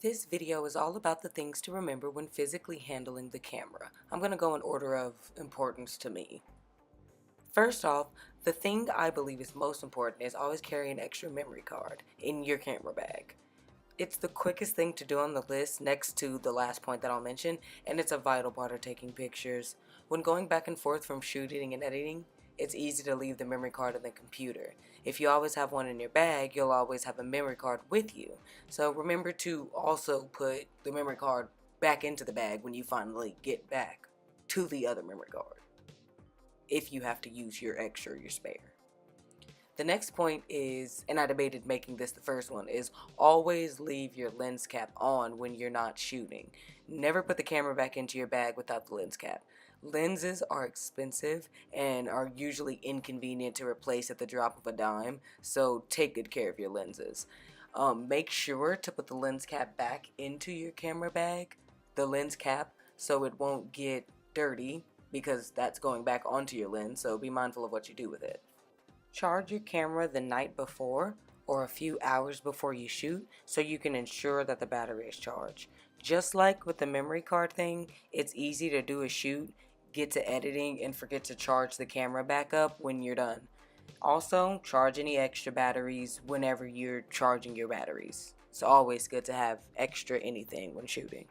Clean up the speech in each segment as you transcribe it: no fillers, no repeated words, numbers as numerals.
This video is all about the things to remember when physically handling the camera. I'm going to go in order of importance to me. First off, the thing I believe is most important is always carry an extra memory card in your camera bag. It's the quickest thing to do on the list next to the last point that I'll mention, and it's a vital part of taking pictures. When going back and forth from shooting and editing, it's easy to leave the memory card in the computer. If you always have one in your bag, you'll always have a memory card with you. So remember to also put the memory card back into the bag when you finally get back to the other memory card, if you have to use your extra or your spare. The next point is, and I debated making this the first one, is always leave your lens cap on when you're not shooting. Never put the camera back into your bag without the lens cap. Lenses are expensive and are usually inconvenient to replace at the drop of a dime, so take good care of your lenses. Make sure to put the lens cap back into your camera bag, the lens cap, so it won't get dirty because that's going back onto your lens, so be mindful of what you do with it. Charge your camera the night before or a few hours before you shoot so you can ensure that the battery is charged. Just like with the memory card thing, it's easy to do a shoot, get to editing, and forget to charge the camera back up when you're done. Also, charge any extra batteries whenever you're charging your batteries. It's always good to have extra anything when shooting.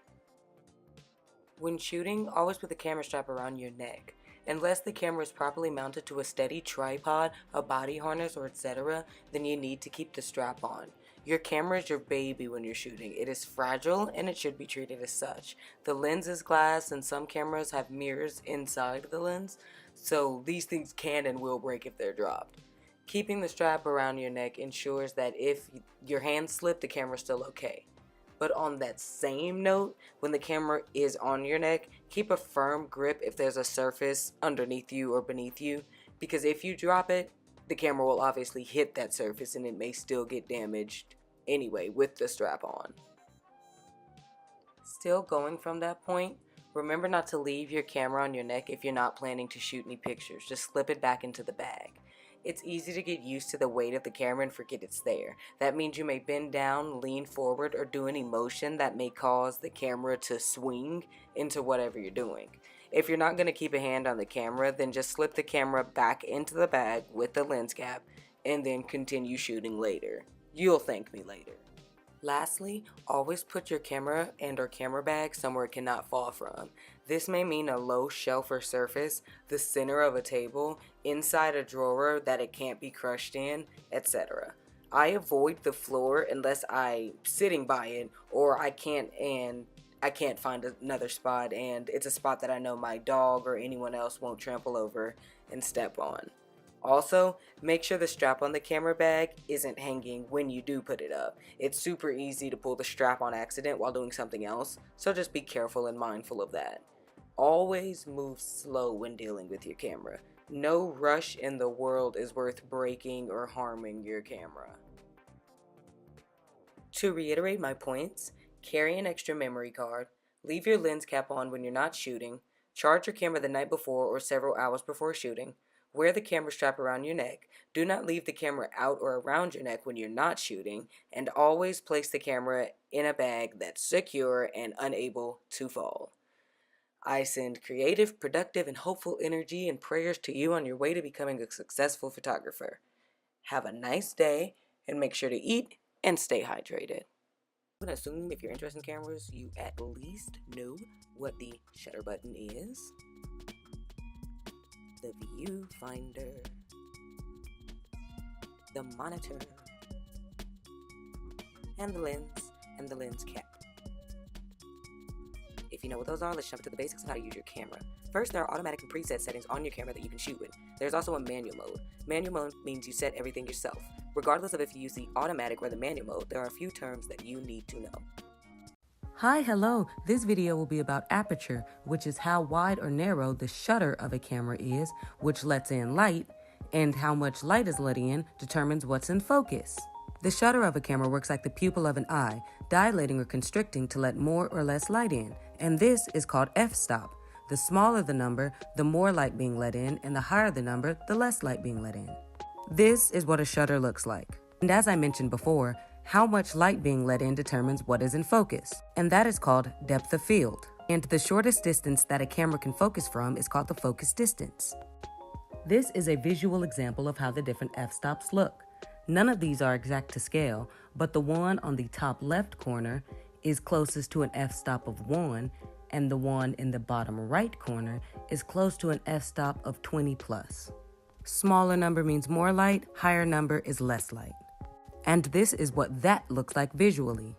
When shooting, always put the camera strap around your neck. Unless the camera is properly mounted to a steady tripod, a body harness, or etc., then you need to keep the strap on. Your camera is your baby when you're shooting. It is fragile and it should be treated as such. The lens is glass and some cameras have mirrors inside the lens, so these things can and will break if they're dropped. Keeping the strap around your neck ensures that if your hands slip, the camera's still okay. But on that same note, when the camera is on your neck, keep a firm grip if there's a surface underneath you or beneath you, because if you drop it, the camera will obviously hit that surface and it may still get damaged anyway with the strap on. Still going from that point, remember not to leave your camera on your neck if you're not planning to shoot any pictures. Just slip it back into the bag. It's easy to get used to the weight of the camera and forget it's there. That means you may bend down, lean forward, or do any motion that may cause the camera to swing into whatever you're doing. If you're not going to keep a hand on the camera, then just slip the camera back into the bag with the lens cap and then continue shooting later. You'll thank me later. Lastly, always put your camera and or camera bag somewhere it cannot fall from. This may mean a low shelf or surface, the center of a table, inside a drawer that it can't be crushed in, etc. I avoid the floor unless I'm sitting by it or I can't find another spot and it's a spot that I know my dog or anyone else won't trample over and step on. Also, make sure the strap on the camera bag isn't hanging when you do put it up. It's super easy to pull the strap on accident while doing something else, so just be careful and mindful of that. Always move slow when dealing with your camera. No rush in the world is worth breaking or harming your camera. To reiterate my points, carry an extra memory card, leave your lens cap on when you're not shooting, charge your camera the night before or several hours before shooting, wear the camera strap around your neck, do not leave the camera out or around your neck when you're not shooting, and always place the camera in a bag that's secure and unable to fall. I send creative, productive, and hopeful energy and prayers to you on your way to becoming a successful photographer. Have a nice day, and make sure to eat and stay hydrated. I'm going to assume if you're interested in cameras, you at least know what the shutter button is, the viewfinder, the monitor, and the lens, and the lens cap. If you know what those are, let's jump into the basics of how to use your camera. First, there are automatic and preset settings on your camera that you can shoot with. There's also a manual mode. Manual mode means you set everything yourself. Regardless of if you use the automatic or the manual mode, there are a few terms that you need to know. Hi, hello. This video will be about aperture, which is how wide or narrow the shutter of a camera is, which lets in light, and how much light is let in determines what's in focus. The shutter of a camera works like the pupil of an eye, dilating or constricting to let more or less light in, and this is called f-stop. The smaller the number, the more light being let in, and the higher the number, the less light being let in. This is what a shutter looks like. And as I mentioned before, How much light being let in determines what is in focus, and that is called depth of field. And the shortest distance that a camera can focus from is called the focus distance. This is a visual example of how the different f-stops look. None of these are exact to scale, but the one on the top left corner is closest to an f-stop of 1, and the one in the bottom right corner is close to an f-stop of 20 plus. Smaller number means more light, higher number is less light. And this is what that looks like visually.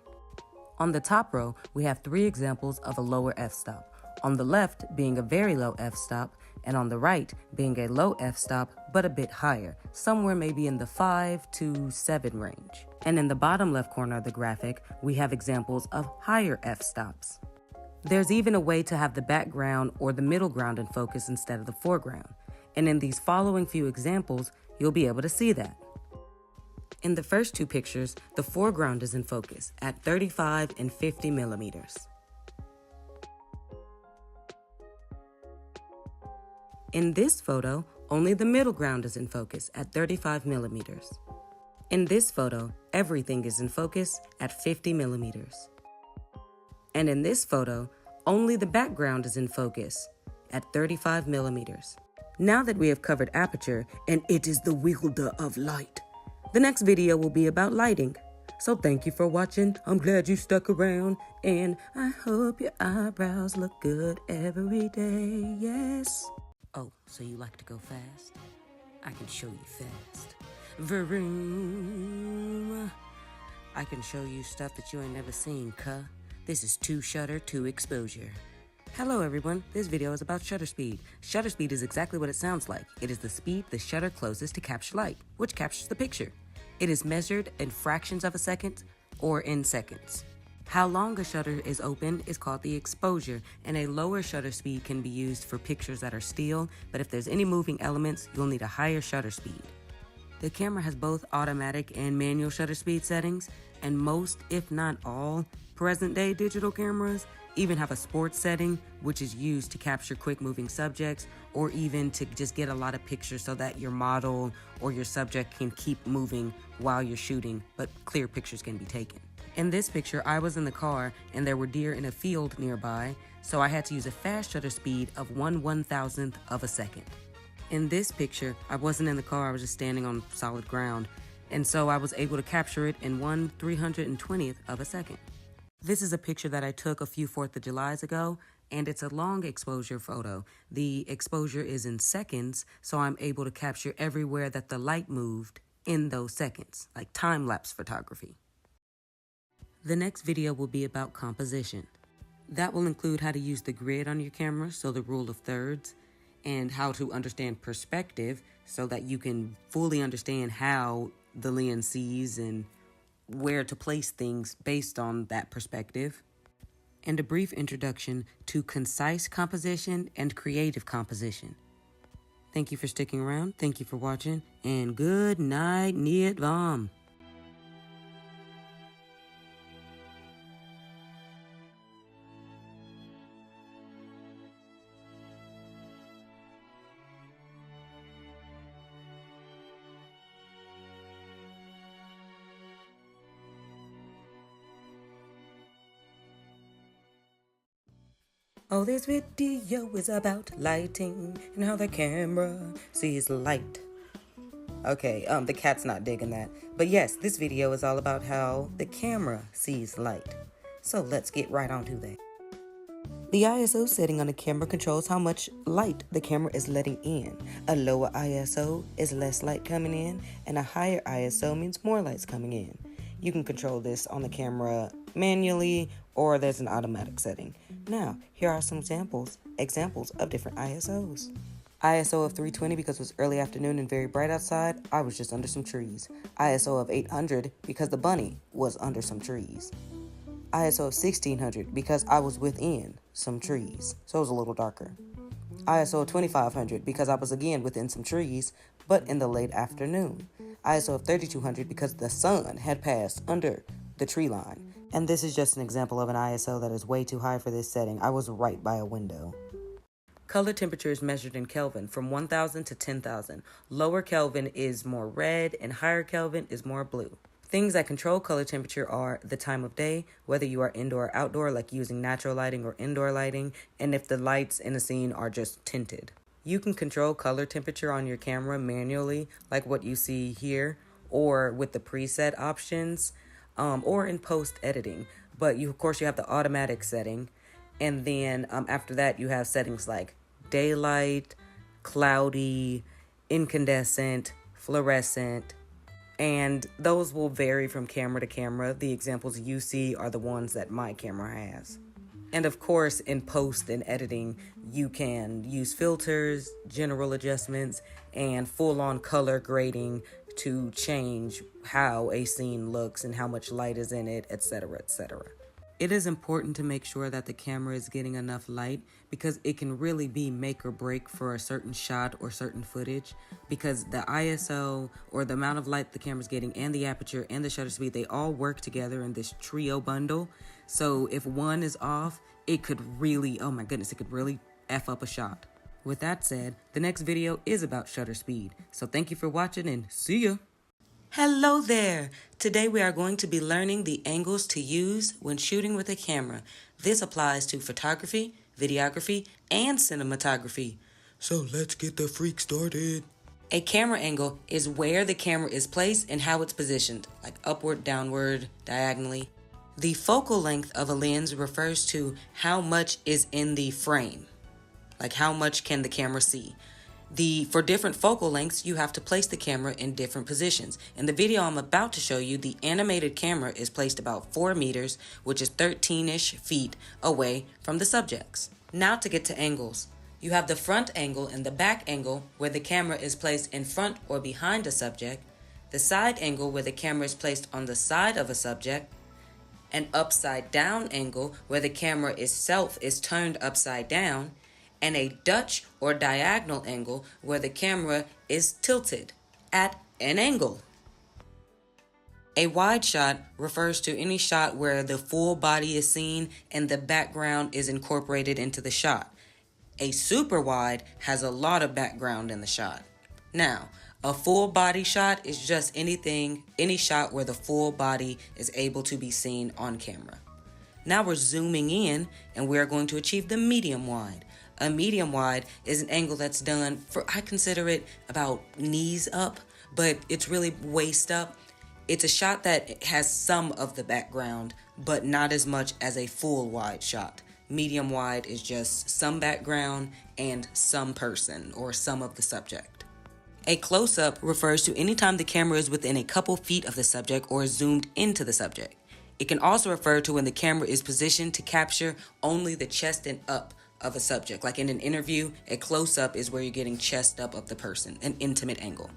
On the top row, we have 3 examples of a lower f-stop. On the left being a very low f-stop, and on the right being a low f-stop but a bit higher, somewhere maybe in the 5 to 7 range. And in the bottom left corner of the graphic, we have examples of higher f-stops. There's even a way to have the background or the middle ground in focus instead of the foreground. And in these following few examples, you'll be able to see that. In the first 2 pictures, the foreground is in focus at 35 and 50 millimeters. In this photo, only the middle ground is in focus at 35 millimeters. In this photo, everything is in focus at 50 millimeters. And in this photo, only the background is in focus at 35 millimeters. Now that we have covered aperture, and it is the wielder of light, the next video will be about lighting. So thank you for watching. I'm glad you stuck around, and I hope your eyebrows look good every day, yes. Oh, so you like to go fast? I can show you fast. Vroom. I can show you stuff that you ain't never seen, cuh. This is 2 shutter, 2 exposure. Hello everyone, this video is about shutter speed. Shutter speed is exactly what it sounds like. It is the speed the shutter closes to capture light, which captures the picture. It is measured in fractions of a second or in seconds. How long a shutter is open is called the exposure, and a lower shutter speed can be used for pictures that are still, but if there's any moving elements, you'll need a higher shutter speed. The camera has both automatic and manual shutter speed settings, and most, if not all, present-day digital cameras even have a sports setting, which is used to capture quick-moving subjects, or even to just get a lot of pictures so that your model or your subject can keep moving while you're shooting, but clear pictures can be taken. In this picture, I was in the car and there were deer in a field nearby, so I had to use a fast shutter speed of 1/1000th of a second. In this picture, I wasn't in the car, I was just standing on solid ground, and so I was able to capture it in 1/320th of a second. This is a picture that I took a few 4th of Julys ago, and it's a long exposure photo. The exposure is in seconds, so I'm able to capture everywhere that the light moved in those seconds, like time-lapse photography. The next video will be about composition. That will include how to use the grid on your camera, so the rule of thirds, and how to understand perspective so that you can fully understand how the lens sees and where to place things based on that perspective, and a brief introduction to concise composition and creative composition. Thank you for sticking around, thank you for watching, and good night, Niet Vam. Oh, this video is about lighting and how the camera sees light. Okay, the cat's not digging that. But yes, this video is all about how the camera sees light. So let's get right onto that. The ISO setting on the camera controls how much light the camera is letting in. A lower ISO is less light coming in, and a higher ISO means more light's coming in. You can control this on the camera manually, or there's an automatic setting. Now, here are some examples of different ISOs. ISO of 320 because it was early afternoon and very bright outside, I was just under some trees. ISO of 800 because the bunny was under some trees. ISO of 1600 because I was within some trees, so it was a little darker. ISO of 2500 because I was again within some trees, but in the late afternoon. ISO of 3200 because the sun had passed under the tree line. And this is just an example of an ISO that is way too high for this setting. I was right by a window. Color temperature is measured in Kelvin from 1000 to 10,000. Lower Kelvin is more red and higher Kelvin is more blue. Things that control color temperature are the time of day, whether you are indoor or outdoor, like using natural lighting or indoor lighting, and if the lights in a scene are just tinted. You can control color temperature on your camera manually, like what you see here, or with the preset options, or in post editing. But of course, you have the automatic setting, and then after that, you have settings like daylight, cloudy, incandescent, fluorescent, and those will vary from camera to camera. The examples you see are the ones that my camera has. And of course, in post and editing, you can use filters, general adjustments, and full-on color grading to change how a scene looks and how much light is in it, etc., etc. It is important to make sure that the camera is getting enough light because it can really be make or break for a certain shot or certain footage, because the ISO, or the amount of light the camera's getting, and the aperture and the shutter speed, they all work together in this trio bundle. So if one is off, it could really, oh my goodness, it could really F up a shot. With that said, the next video is about shutter speed. So thank you for watching and see ya! Hello there! Today we are going to be learning the angles to use when shooting with a camera. This applies to photography, videography, and cinematography. So let's get the freak started. A camera angle is where the camera is placed and how it's positioned, like upward, downward, diagonally. The focal length of a lens refers to how much is in the frame, like how much can the camera see. For different focal lengths, you have to place the camera in different positions. In the video I'm about to show you, the animated camera is placed about 4 meters, which is 13-ish feet away from the subjects. Now to get to angles. You have the front angle and the back angle where the camera is placed in front or behind a subject, the side angle where the camera is placed on the side of a subject, an upside down angle where the camera itself is turned upside down, and a Dutch or diagonal angle where the camera is tilted at an angle. A wide shot refers to any shot where the full body is seen and the background is incorporated into the shot. A super wide has a lot of background in the shot. Now, a full body shot is just any shot where the full body is able to be seen on camera. Now we're zooming in and we're going to achieve the medium wide. A medium wide is an angle that's done I consider it about knees up, but it's really waist up. It's a shot that has some of the background, but not as much as a full wide shot. Medium wide is just some background and some person or some of the subject. A close-up refers to any time the camera is within a couple feet of the subject or is zoomed into the subject. It can also refer to when the camera is positioned to capture only the chest and up of a subject. Like in an interview, a close-up is where you're getting chest up of the person, an intimate angle.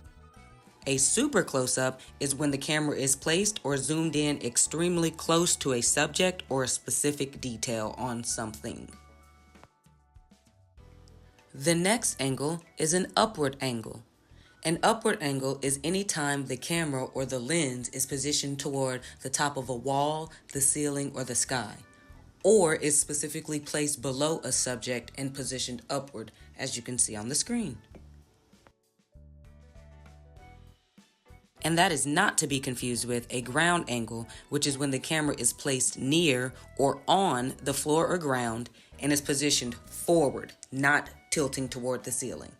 A super close-up is when the camera is placed or zoomed in extremely close to a subject or a specific detail on something. The next angle is an upward angle. An upward angle is any time the camera or the lens is positioned toward the top of a wall, the ceiling, or the sky, or is specifically placed below a subject and positioned upward, as you can see on the screen. And that is not to be confused with a ground angle, which is when the camera is placed near or on the floor or ground and is positioned forward, not tilting toward the ceiling.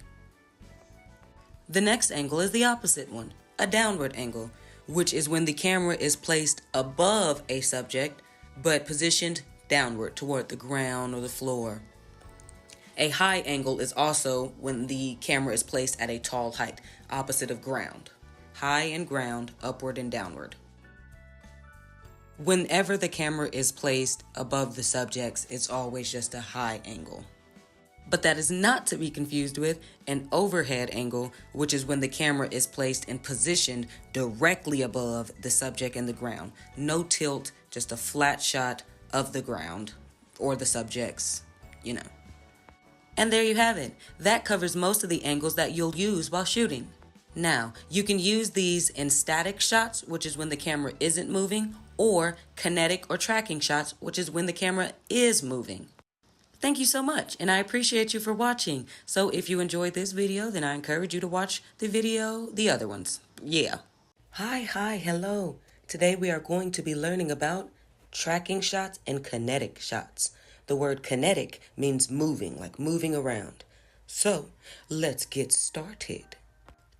The next angle is the opposite one, a downward angle, which is when the camera is placed above a subject but positioned downward toward the ground or the floor. A high angle is also when the camera is placed at a tall height, opposite of ground. High and ground, upward and downward. Whenever the camera is placed above the subjects, it's always just a high angle. But that is not to be confused with an overhead angle, which is when the camera is placed and positioned directly above the subject and the ground. No tilt, just a flat shot of the ground or the subjects, you know. And there you have it. That covers most of the angles that you'll use while shooting. Now, you can use these in static shots, which is when the camera isn't moving, or kinetic or tracking shots, which is when the camera is moving. Thank you so much, and I appreciate you for watching. So if you enjoyed this video, then I encourage you to watch the other ones. Yeah. Hi, hello. Today we are going to be learning about tracking shots and kinetic shots. The word kinetic means moving, like moving around. So, let's get started.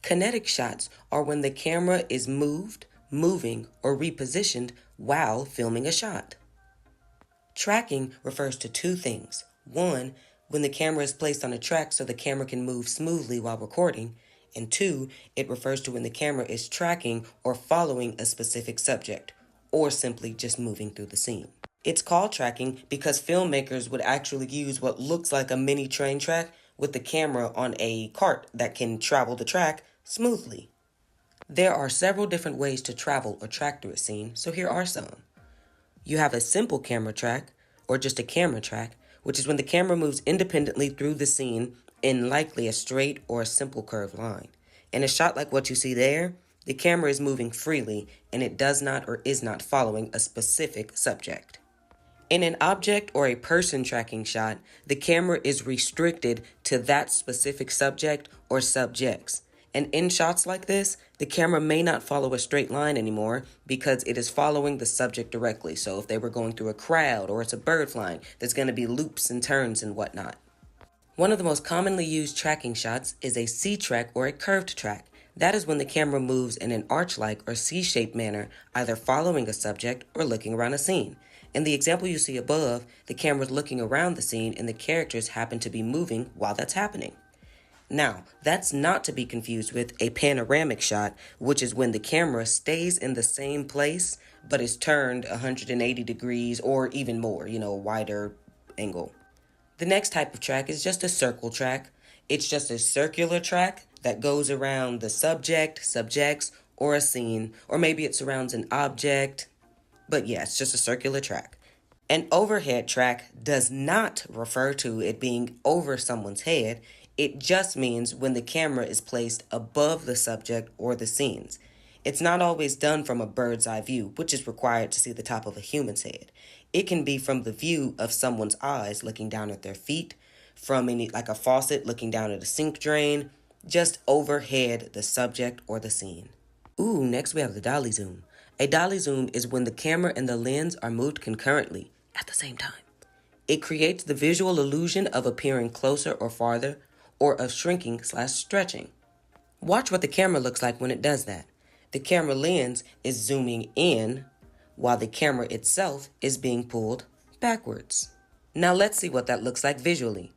Kinetic shots are when the camera is moved, moving, or repositioned while filming a shot. Tracking refers to two things. One, when the camera is placed on a track so the camera can move smoothly while recording. And two, it refers to when the camera is tracking or following a specific subject, or simply just moving through the scene. It's called tracking because filmmakers would actually use what looks like a mini train track with the camera on a cart that can travel the track smoothly. There are several different ways to travel or track through a scene, so here are some. You have a simple camera track, or just a camera track, which is when the camera moves independently through the scene in likely a straight or a simple curved line. In a shot like what you see there, the camera is moving freely and it does not or is not following a specific subject. In an object or a person tracking shot, the camera is restricted to that specific subject or subjects. And in shots like this, the camera may not follow a straight line anymore because it is following the subject directly. So if they were going through a crowd or it's a bird flying, there's going to be loops and turns and whatnot. One of the most commonly used tracking shots is a C-track or a curved track. That is when the camera moves in an arch-like or C-shaped manner, either following a subject or looking around a scene. In the example you see above, the camera is looking around the scene and the characters happen to be moving while that's happening. Now, that's not to be confused with a panoramic shot, which is when the camera stays in the same place but is turned 180 degrees or even more, a wider angle. The next type of track is just a circle track. It's just a circular track that goes around the subject, subjects, or a scene, or maybe it surrounds an object. But yeah, it's just a circular track. An overhead track does not refer to it being over someone's head. It just means when the camera is placed above the subject or the scenes. It's not always done from a bird's eye view, which is required to see the top of a human's head. It can be from the view of someone's eyes looking down at their feet, from like a faucet looking down at a sink drain, just overhead the subject or the scene. Ooh, next we have the dolly zoom. A dolly zoom is when the camera and the lens are moved concurrently at the same time. It creates the visual illusion of appearing closer or farther, or of shrinking/stretching. Watch what the camera looks like when it does that. The camera lens is zooming in, while the camera itself is being pulled backwards. Now let's see what that looks like visually.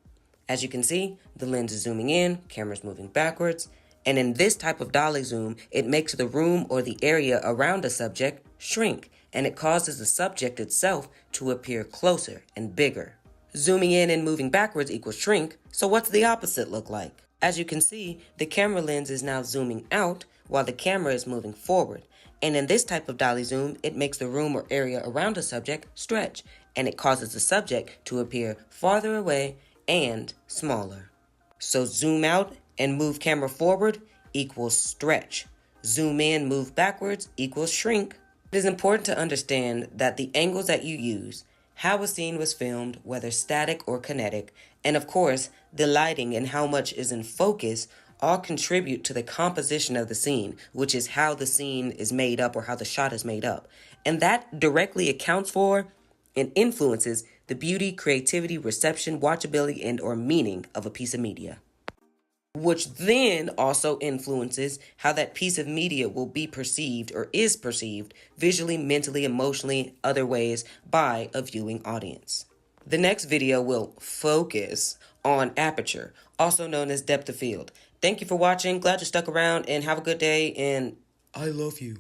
As you can see, the lens is zooming in, camera's moving backwards, and in this type of dolly zoom, it makes the room or the area around a subject shrink, and it causes the subject itself to appear closer and bigger. Zooming in and moving backwards equals shrink, so what's the opposite look like? As you can see, the camera lens is now zooming out while the camera is moving forward. And in this type of dolly zoom, it makes the room or area around a subject stretch, and it causes the subject to appear farther away and smaller. So zoom out and move camera forward equals stretch. Zoom in, move backwards equals shrink. It is important to understand that the angles that you use, how a scene was filmed, whether static or kinetic, and of course, the lighting and how much is in focus all contribute to the composition of the scene, which is how the scene is made up or how the shot is made up. And that directly accounts for and influences the beauty, creativity, reception, watchability, and or meaning of a piece of media, which then also influences how that piece of media will be perceived or is perceived visually, mentally, emotionally, other ways by a viewing audience. The next video will focus on aperture, also known as depth of field. Thank you for watching. Glad you stuck around and have a good day, and I love you.